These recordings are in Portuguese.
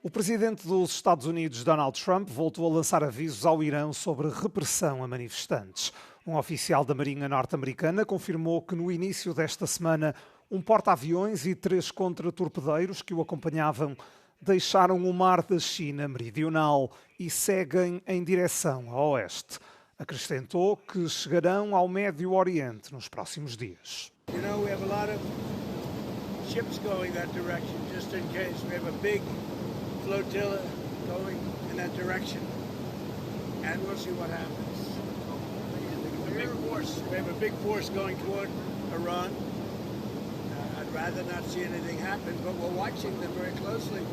O presidente dos Estados Unidos, Donald Trump, voltou a lançar avisos ao Irão sobre repressão a manifestantes. Um oficial da Marinha norte-americana confirmou que no início desta semana um porta-aviões e 3 contratorpedeiros que o acompanhavam deixaram o mar da China meridional e seguem em direção a oeste. Acrescentou que chegarão ao Médio Oriente nos próximos dias. You know, we have a lot of ships going that direction, just in case. We have a big flotilla going in that direction, and we'll see what happens. We have a big force going toward Iran. I'd rather not see anything happen, but we're watching them very closely.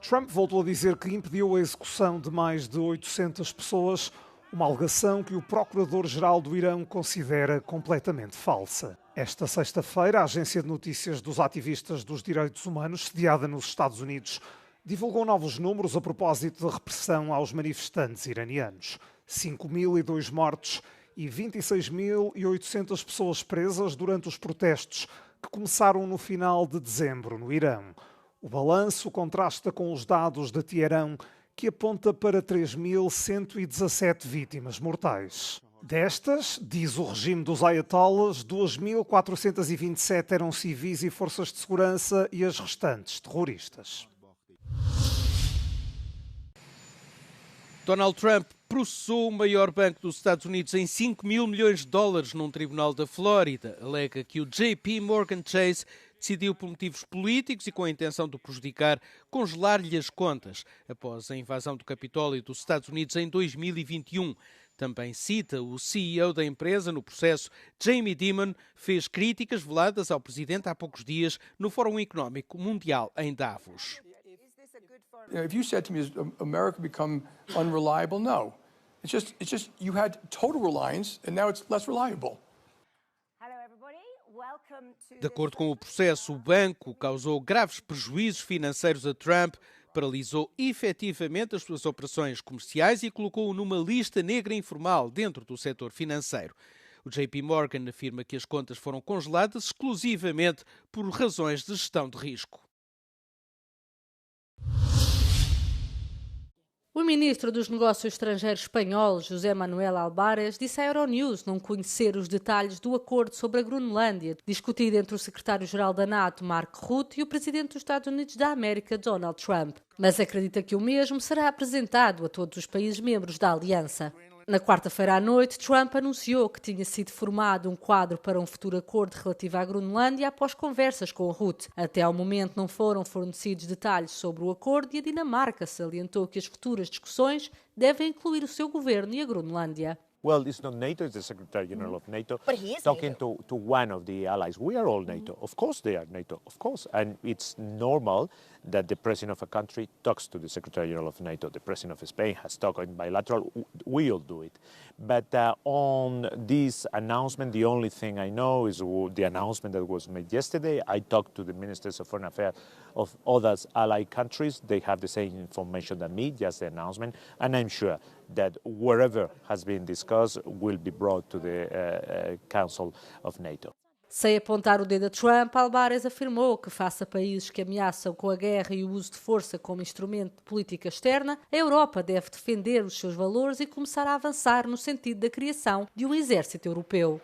Trump voltou a dizer que impediu a execução de mais de 800 pessoas, uma alegação que o Procurador-Geral do Irão considera completamente falsa. Esta sexta-feira, a agência de notícias dos ativistas dos direitos humanos, sediada nos Estados Unidos, divulgou novos números a propósito da repressão aos manifestantes iranianos. 5.002 mortos e 26.800 pessoas presas durante os protestos que começaram no final de dezembro no Irão. O balanço contrasta com os dados de Teherão, que aponta para 3.117 vítimas mortais. Destas, diz o regime dos ayatollahs, 2.427 eram civis e forças de segurança e as restantes terroristas. Donald Trump processou o maior banco dos Estados Unidos em 5 mil milhões de dólares num tribunal da Flórida. Alega que o JP Morgan Chase decidiu por motivos políticos e com a intenção de o prejudicar, congelar-lhe as contas após a invasão do Capitólio dos Estados Unidos em 2021. Também cita o CEO da empresa no processo. Jamie Dimon fez críticas veladas ao presidente há poucos dias no Fórum Económico Mundial em Davos. If you said to me, "Has America become unreliable?" No. It's just you had total reliance and now it's less reliable. De acordo com o processo, o banco causou graves prejuízos financeiros a Trump, paralisou efetivamente as suas operações comerciais e colocou-o numa lista negra informal dentro do setor financeiro. O JP Morgan afirma que as contas foram congeladas exclusivamente por razões de gestão de risco. O ministro dos Negócios Estrangeiros espanhol, José Manuel Álvarez, disse à Euronews não conhecer os detalhes do acordo sobre a Groenlândia, discutido entre o secretário-geral da NATO, Mark Rutte, e o presidente dos Estados Unidos da América, Donald Trump, mas acredita que o mesmo será apresentado a todos os países membros da aliança. Na quarta-feira à noite, Trump anunciou que tinha sido formado um quadro para um futuro acordo relativo à Groenlândia após conversas com o Rutte. Até ao momento não foram fornecidos detalhes sobre o acordo e a Dinamarca salientou que as futuras discussões devem incluir o seu governo e a Groenlândia. Well, it's not NATO, it's the Secretary General of NATO But he is talking NATO. to one of the allies. We are all NATO. Of course they are NATO, of course. And it's normal that the President of a country talks to the Secretary General of NATO. The President of Spain has talked in bilateral. We all do it. But on this announcement, the only thing I know is the announcement that was made yesterday. I talked to the Ministers of Foreign Affairs of other allied countries. They have the same information than me, just the announcement. And I'm sure that wherever has been discussed will be brought to the Council of NATO. Sem apontar o dedo a Trump, Álvarez afirmou que, face a países que ameaçam com a guerra e o uso de força como instrumento de política externa, a Europa deve defender os seus valores e começar a avançar no sentido da criação de um exército europeu.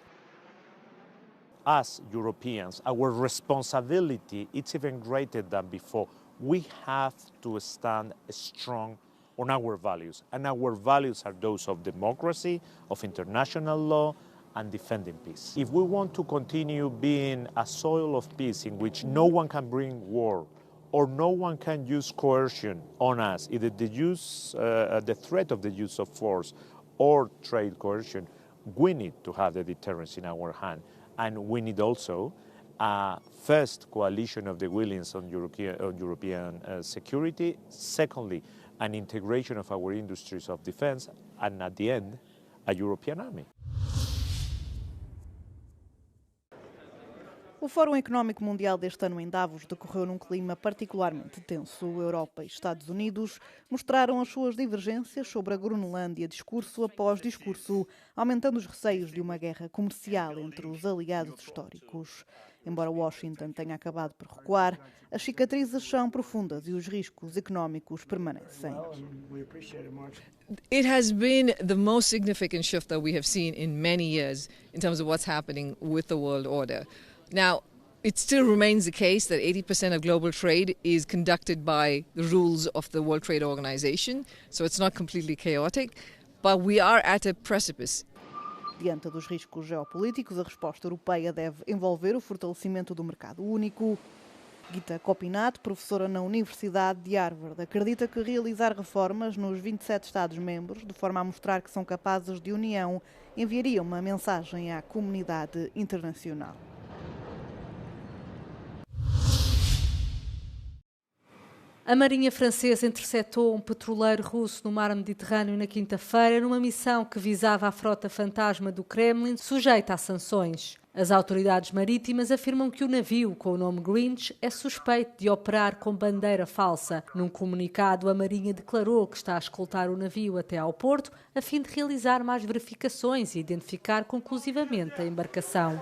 As Europeans, our responsibility is even greater than before. We have to stand strong on our values, and our values are those of democracy, of international law, and defending peace. If we want to continue being a soil of peace in which no one can bring war or no one can use coercion on us, either the threat of the use of force or trade coercion, we need to have the deterrence in our hand. And we need also a first coalition of the willing on European security, secondly, an integration of our industries of defense, and at the end, a European army. O Fórum Económico Mundial deste ano em Davos decorreu num clima particularmente tenso. Europa e Estados Unidos mostraram as suas divergências sobre a Groenlândia, discurso após discurso, aumentando os receios de uma guerra comercial entre os aliados históricos. Embora Washington tenha acabado por recuar, as cicatrizes são profundas e os riscos económicos permanecem. It has been the most significant shift that we have seen in many years in terms of what's happening with the world order. Now, it still remains the case that 80% of global trade is conducted by the rules of the World Trade Organization, so it's not completely chaotic, but we are at a precipice. Diante dos riscos geopolíticos, a resposta europeia deve envolver o fortalecimento do mercado único. Gita Kopinath, professora na Universidade de Harvard, acredita que realizar reformas nos 27 Estados-membros, de forma a mostrar que são capazes de união, enviaria uma mensagem à comunidade internacional. A Marinha Francesa interceptou um petroleiro russo no mar Mediterrâneo na quinta-feira numa missão que visava a frota fantasma do Kremlin sujeita a sanções. As autoridades marítimas afirmam que o navio, com o nome Grinch, é suspeito de operar com bandeira falsa. Num comunicado, a Marinha declarou que está a escoltar o navio até ao porto a fim de realizar mais verificações e identificar conclusivamente a embarcação.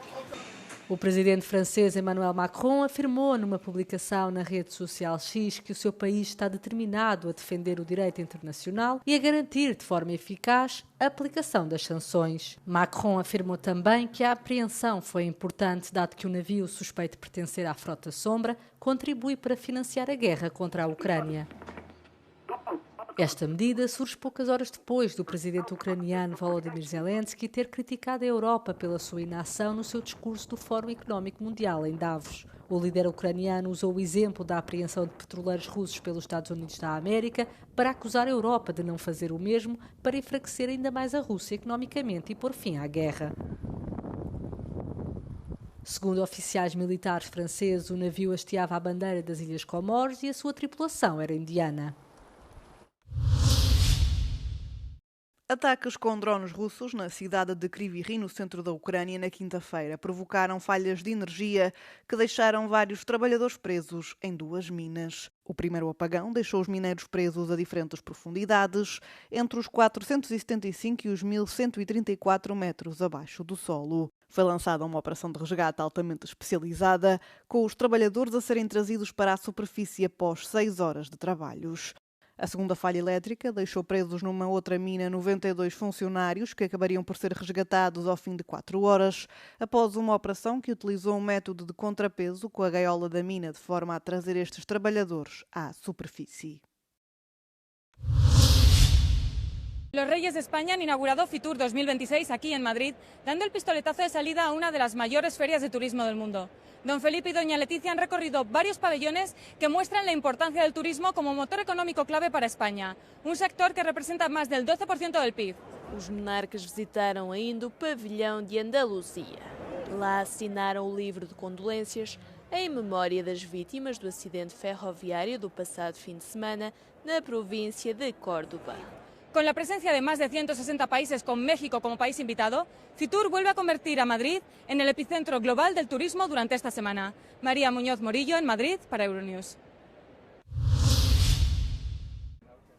O presidente francês Emmanuel Macron afirmou numa publicação na rede social X que o seu país está determinado a defender o direito internacional e a garantir de forma eficaz a aplicação das sanções. Macron afirmou também que a apreensão foi importante, dado que o navio suspeito de pertencer à Frota Sombra contribui para financiar a guerra contra a Ucrânia. Esta medida surge poucas horas depois do presidente ucraniano Volodymyr Zelensky ter criticado a Europa pela sua inação no seu discurso do Fórum Económico Mundial em Davos. O líder ucraniano usou o exemplo da apreensão de petroleiros russos pelos Estados Unidos da América para acusar a Europa de não fazer o mesmo para enfraquecer ainda mais a Rússia economicamente e pôr fim à guerra. Segundo oficiais militares franceses, o navio hasteava a bandeira das Ilhas Comores e a sua tripulação era indiana. Ataques com drones russos na cidade de Kryvyi Rih, no centro da Ucrânia, na quinta-feira, provocaram falhas de energia que deixaram vários trabalhadores presos em 2 minas. O primeiro apagão deixou os mineiros presos a diferentes profundidades, entre os 475 e os 1.134 metros abaixo do solo. Foi lançada uma operação de resgate altamente especializada, com os trabalhadores a serem trazidos para a superfície após 6 horas de trabalhos. A segunda falha elétrica deixou presos numa outra mina 92 funcionários que acabariam por ser resgatados ao fim de 4 horas, após uma operação que utilizou um método de contrapeso com a gaiola da mina de forma a trazer estes trabalhadores à superfície. Los Reyes de España han inaugurado Fitur 2026 aquí en Madrid, dando el pistoletazo de salida a una de las mayores ferias de turismo del mundo. Don Felipe y doña Leticia han recorrido varios pabellones que muestran la importancia del turismo como motor económico clave para España, un sector que representa más del 12% del PIB. Os monarcas visitaram ainda o pavilhão de Andaluzia. Lá assinaram o livro de condolências em memória das vítimas do acidente ferroviário do passado fim de semana na província de Córdoba. Con la presencia de más de 160 países con México como país invitado, Fitur vuelve a convertir a Madrid en el epicentro global del turismo durante esta semana. María Muñoz Morillo en Madrid para Euronews.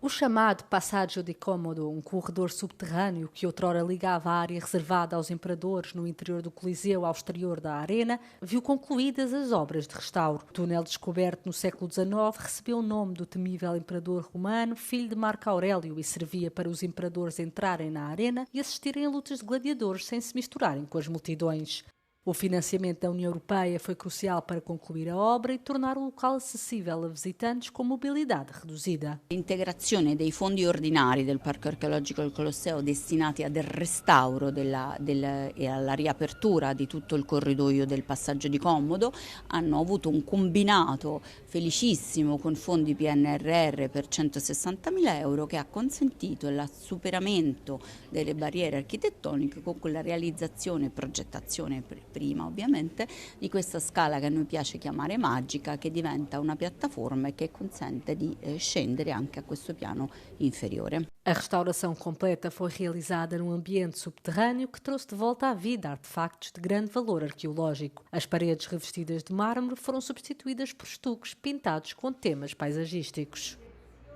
O chamado Passaggio di Comodo, um corredor subterrâneo que outrora ligava a área reservada aos imperadores no interior do Coliseu ao exterior da Arena, viu concluídas as obras de restauro. O túnel descoberto no século XIX recebeu o nome do temível imperador romano, filho de Marco Aurélio, e servia para os imperadores entrarem na Arena e assistirem a lutas de gladiadores sem se misturarem com as multidões. O financiamento da União Europeia foi crucial para concluir a obra e tornar o local acessível a visitantes com mobilidade reduzida. L'integrazione dei fondi ordinari del Parco Archeologico del Colosseo destinati al restauro e alla riapertura di tutto il corridoio del Passaggio di Comodo hanno avuto un combinato felicissimo con fondi PNRR per 160.000 euro che ha consentito il superamento delle barriere architettoniche con la realizzazione e progettazione prima ovviamente, di questa scala che a noi piace chiamare magica, che diventa una piattaforma e che consente di scendere anche a questo piano inferiore. A restauração completa foi realizada num ambiente subterrâneo que trouxe de volta à vida artefactos de grande valor arqueológico. As paredes revestidas de mármore foram substituídas por estuques pintados com temas paisagísticos.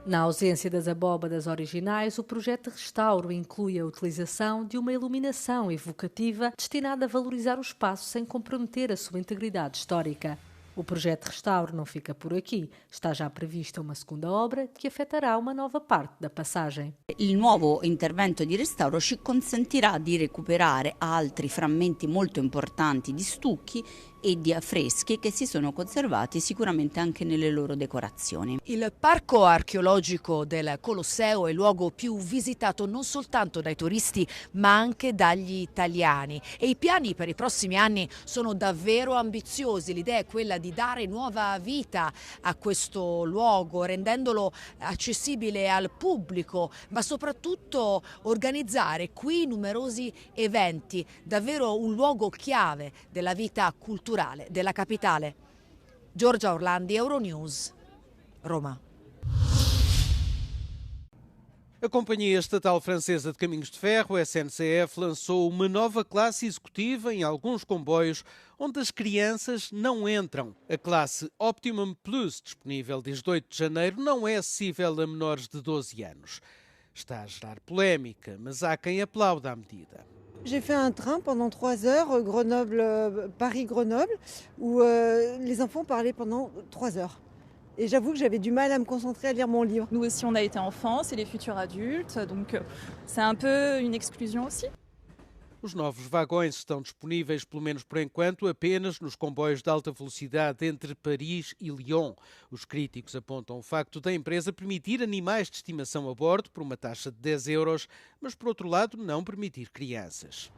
Na ausência das abóbadas originais, o projeto de restauro inclui a utilização de uma iluminação evocativa destinada a valorizar o espaço sem comprometer a sua integridade histórica. O projeto de restauro não fica por aqui. Está já prevista uma segunda obra que afetará uma nova parte da passagem. Il nuovo intervento di restauro ci consentirà di recuperare altri frammenti molto importanti di stucchi e di affreschi che si sono conservati sicuramente anche nelle loro decorazioni. Il parco archeologico del Colosseo è il luogo più visitato non soltanto dai turisti ma anche dagli italiani e i piani per i prossimi anni sono davvero ambiziosi. L'idea è quella di dare nuova vita a questo luogo rendendolo accessibile al pubblico ma soprattutto organizzare qui numerosi eventi, davvero un luogo chiave della vita culturale della capitale. Giorgia Orlandi, Euronews, Roma. A Companhia Estatal Francesa de Caminhos de Ferro, SNCF, lançou uma nova classe executiva em alguns comboios onde as crianças não entram. A classe Optimum Plus, disponível desde 8 de janeiro, não é acessível a menores de 12 anos. Está a gerar polémica, mas há quem aplaude a medida. J'ai fait un train pendant 3 heures, Paris-Grenoble, où les enfants parlaient pendant 3 heures. Et j'avoue que j'avais du mal à me concentrer à lire mon livre. Nous aussi, on a été enfants, c'est les futurs adultes, donc c'est un peu une exclusion aussi. Os novos vagões estão disponíveis, pelo menos por enquanto, apenas nos comboios de alta velocidade entre Paris e Lyon. Os críticos apontam o facto da empresa permitir animais de estimação a bordo por uma taxa de 10 euros, mas por outro lado não permitir crianças.